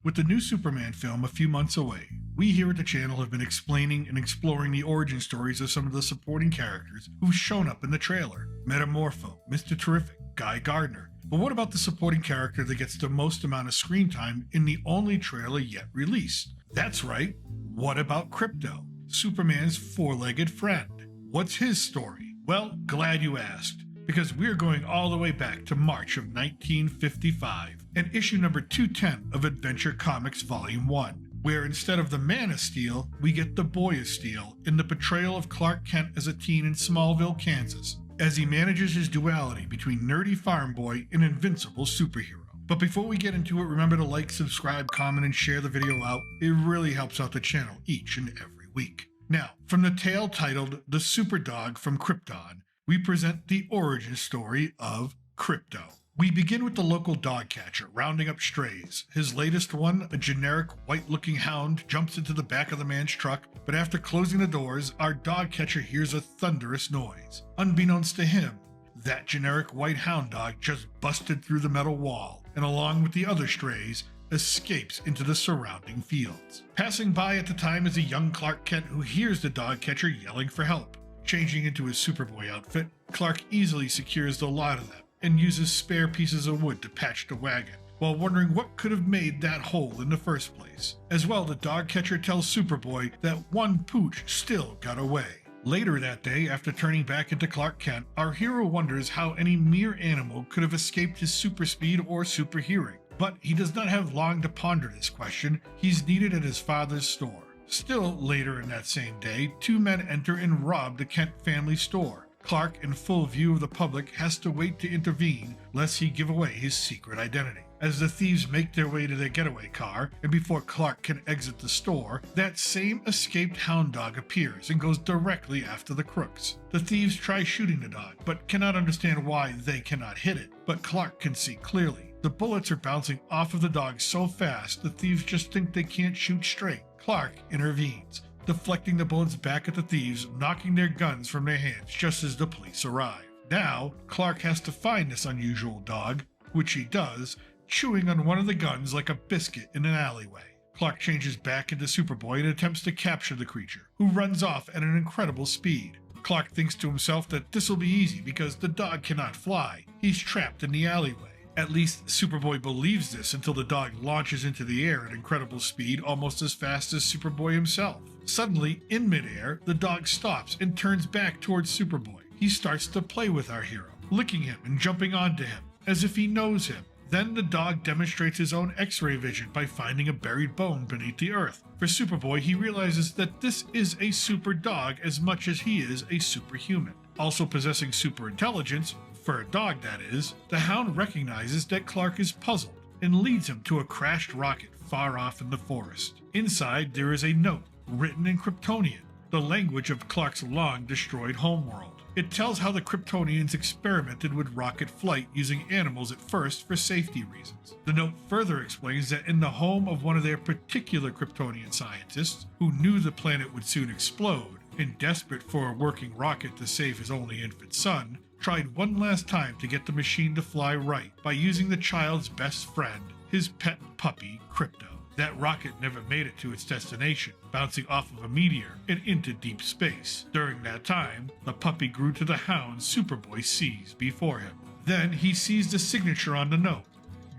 With the new Superman film a few months away, we here at the channel have been explaining and exploring the origin stories of some of the supporting characters who've shown up in the trailer. Metamorpho, Mr. Terrific, Guy Gardner. But what about the supporting character that gets the most amount of screen time in the only trailer yet released? That's right, what about Krypto, Superman's four-legged friend? What's his story? Well, glad you asked, because we're going all the way back to March of 1955 and issue number 210 of Adventure Comics Volume 1, where instead of the Man of Steel, we get the Boy of Steel in the portrayal of Clark Kent as a teen in Smallville, Kansas, as he manages his duality between nerdy farm boy and invincible superhero. But before we get into it, remember to like, subscribe, comment, and share the video out. It really helps out the channel each and every week. Now, from the tale titled The Superdog from Krypton, we present the origin story of Krypto. We begin with the local dog catcher rounding up strays. His latest one, a generic white-looking hound, jumps into the back of the man's truck, but after closing the doors, our dog catcher hears a thunderous noise. Unbeknownst to him, that generic white hound dog just busted through the metal wall, and along with the other strays, escapes into the surrounding fields. Passing by at the time is a young Clark Kent who hears the dog catcher yelling for help. Changing into his Superboy outfit, Clark easily secures the lot of them and uses spare pieces of wood to patch the wagon, while wondering what could have made that hole in the first place. As well, the dog catcher tells Superboy that one pooch still got away. Later that day, after turning back into Clark Kent, our hero wonders how any mere animal could have escaped his super speed or super hearing. But he does not have long to ponder this question. He's needed at his father's store. Still later in that same day, two men enter and rob the Kent family store. Clark, in full view of the public, has to wait to intervene lest he give away his secret identity. As the thieves make their way to their getaway car, and before Clark can exit the store, that same escaped hound dog appears and goes directly after the crooks. The thieves try shooting the dog, but cannot understand why they cannot hit it, but Clark can see clearly. The bullets are bouncing off of the dog so fast, the thieves just think they can't shoot straight. Clark intervenes, deflecting the bullets back at the thieves, knocking their guns from their hands just as the police arrive. Now, Clark has to find this unusual dog, which he does, chewing on one of the guns like a biscuit in an alleyway. Clark changes back into Superboy and attempts to capture the creature, who runs off at an incredible speed. Clark thinks to himself that this will be easy because the dog cannot fly. He's trapped in the alleyway. At least Superboy believes this until the dog launches into the air at incredible speed, almost as fast as Superboy himself. Suddenly, in midair, the dog stops and turns back towards Superboy. He starts to play with our hero, licking him and jumping onto him, as if he knows him. Then the dog demonstrates his own X-ray vision by finding a buried bone beneath the earth. For Superboy, he realizes that this is a super dog as much as he is a superhuman. Also possessing super intelligence, for a dog that is, the hound recognizes that Clark is puzzled and leads him to a crashed rocket far off in the forest. Inside, there is a note written in Kryptonian, the language of Clark's long-destroyed homeworld. It tells how the Kryptonians experimented with rocket flight using animals at first for safety reasons. The note further explains that in the home of one of their particular Kryptonian scientists, who knew the planet would soon explode, and desperate for a working rocket to save his only infant son, tried one last time to get the machine to fly right by using the child's best friend, his pet puppy, Krypto. That rocket never made it to its destination, bouncing off of a meteor and into deep space. During that time, the puppy grew to the hound Superboy sees before him. Then he sees the signature on the note,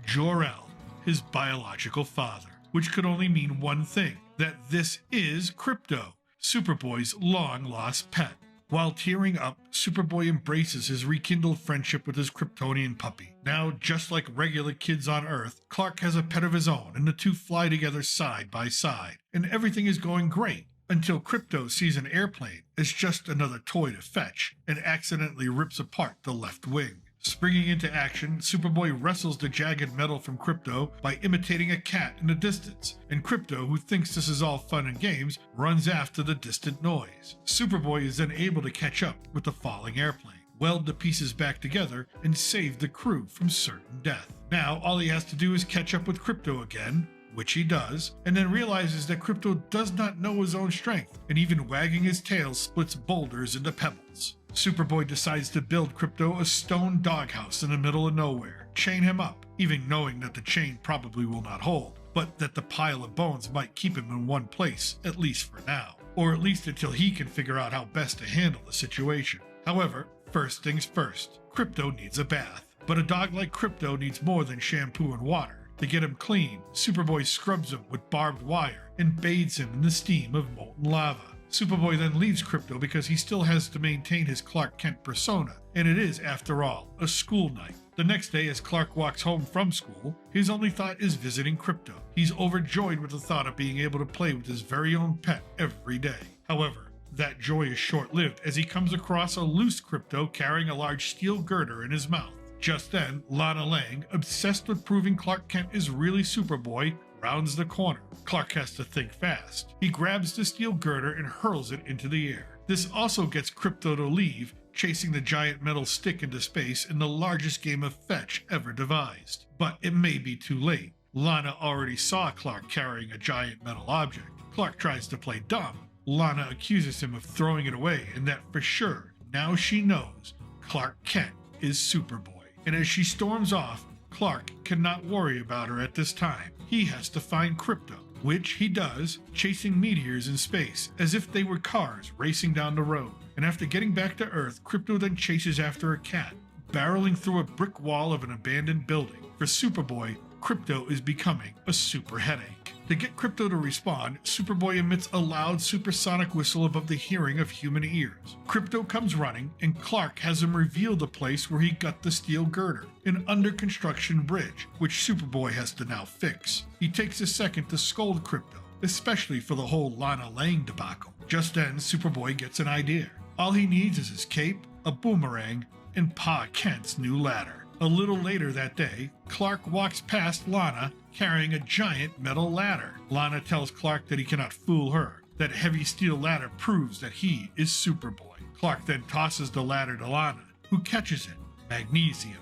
Jor-El, his biological father, which could only mean one thing, that this is Krypto, Superboy's long-lost pet. While tearing up, Superboy embraces his rekindled friendship with his Kryptonian puppy. Now, just like regular kids on Earth, Clark has a pet of his own, and the two fly together side by side. And everything is going great, until Krypto sees an airplane as just another toy to fetch, and accidentally rips apart the left wing. Springing into action, Superboy wrestles the jagged metal from Krypto by imitating a cat in the distance, and Krypto, who thinks this is all fun and games, runs after the distant noise. Superboy is then able to catch up with the falling airplane, weld the pieces back together, and save the crew from certain death. Now, all he has to do is catch up with Krypto again, which he does, and then realizes that Krypto does not know his own strength, and even wagging his tail splits boulders into pebbles. Superboy decides to build Krypto a stone doghouse in the middle of nowhere, chain him up, even knowing that the chain probably will not hold. but that the pile of bones might keep him in one place, at least for now, or at least until he can figure out how best to handle the situation. However, first things first, Krypto needs a bath. But a dog like Krypto needs more than shampoo and water. To get him clean, Superboy scrubs him with barbed wire and bathes him in the steam of molten lava. Superboy then leaves Krypto because he still has to maintain his Clark Kent persona, and it is, after all, a school night. The next day, as Clark walks home from school, his only thought is visiting Krypto. He's overjoyed with the thought of being able to play with his very own pet every day. However, that joy is short-lived as he comes across a loose Krypto carrying a large steel girder in his mouth. Just then, Lana Lang, obsessed with proving Clark Kent is really Superboy, rounds the corner. Clark has to think fast. He grabs the steel girder and hurls it into the air. This also gets Krypto to leave, chasing the giant metal stick into space in the largest game of fetch ever devised. But it may be too late. Lana already saw Clark carrying a giant metal object. Clark tries to play dumb. Lana accuses him of throwing it away, and that for sure, now she knows, Clark Kent is Superboy. And as she storms off, Clark cannot worry about her at this time. He has to find Krypto, which he does, chasing meteors in space as if they were cars racing down the road. And after getting back to Earth, Krypto then chases after a cat, barreling through a brick wall of an abandoned building. For Superboy, Krypto is becoming a super headache. To get Krypto to respond, Superboy emits a loud supersonic whistle above the hearing of human ears. Krypto comes running, and Clark has him reveal the place where he got the steel girder, an under-construction bridge, which Superboy has to now fix. He takes a second to scold Krypto, especially for the whole Lana Lang debacle. Just then, Superboy gets an idea. All he needs is his cape, a boomerang, and Pa Kent's new ladder. A little later that day, Clark walks past Lana carrying a giant metal ladder. Lana tells Clark that he cannot fool her. That heavy steel ladder proves that he is Superboy. Clark then tosses the ladder to Lana, who catches it. Magnesium,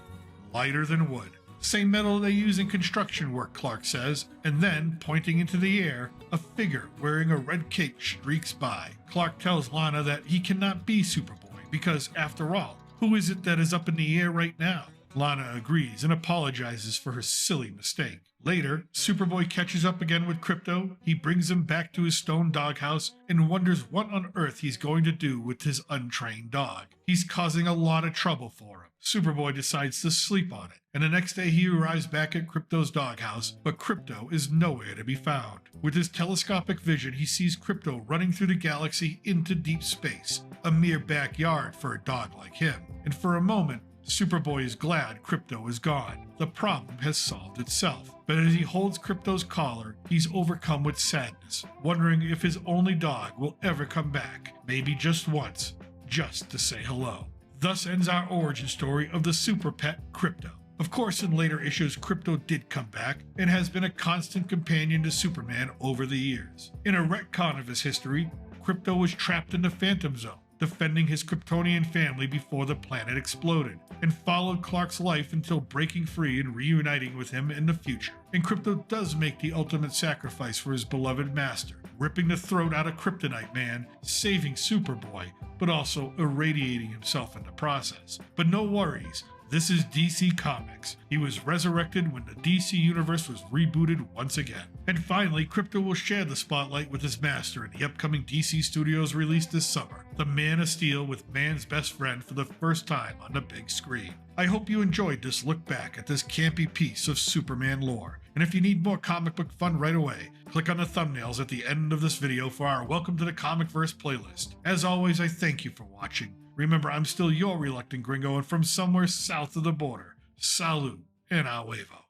lighter than wood. Same metal they use in construction work, Clark says, and then, pointing into the air, a figure wearing a red cape streaks by. Clark tells Lana that he cannot be Superboy because, after all, who is it that is up in the air right now? Lana agrees and apologizes for her silly mistake. Later, Superboy catches up again with Krypto. He brings him back to his stone doghouse and wonders what on earth he's going to do with his untrained dog. He's causing a lot of trouble for him. Superboy decides to sleep on it, and the next day he arrives back at Krypto's doghouse, but Krypto is nowhere to be found. With his telescopic vision, he sees Krypto running through the galaxy into deep space, a mere backyard for a dog like him. And for a moment, Superboy is glad Krypto is gone. The problem has solved itself. But as he holds Krypto's collar, he's overcome with sadness, wondering if his only dog will ever come back, maybe just once, just to say hello. Thus ends our origin story of the super pet Krypto. Of course, in later issues, Krypto did come back and has been a constant companion to Superman over the years. In a retcon of his history, Krypto was trapped in the Phantom Zone, defending his Kryptonian family before the planet exploded, and followed Clark's life until breaking free and reuniting with him in the future. And Krypto does make the ultimate sacrifice for his beloved master, ripping the throat out of Kryptonite Man, saving Superboy, but also irradiating himself in the process. But no worries. This is DC Comics. He was resurrected when the DC Universe was rebooted once again. And finally, Krypto will share the spotlight with his master in the upcoming DC Studios release this summer, The Man of Steel with Man's Best Friend for the first time on the big screen. I hope you enjoyed this look back at this campy piece of Superman lore. And if you need more comic book fun right away, click on the thumbnails at the end of this video for our Welcome to the Comicverse playlist. As always, I thank you for watching. Remember, I'm still your reluctant gringo and from somewhere south of the border. Salud and a huevo.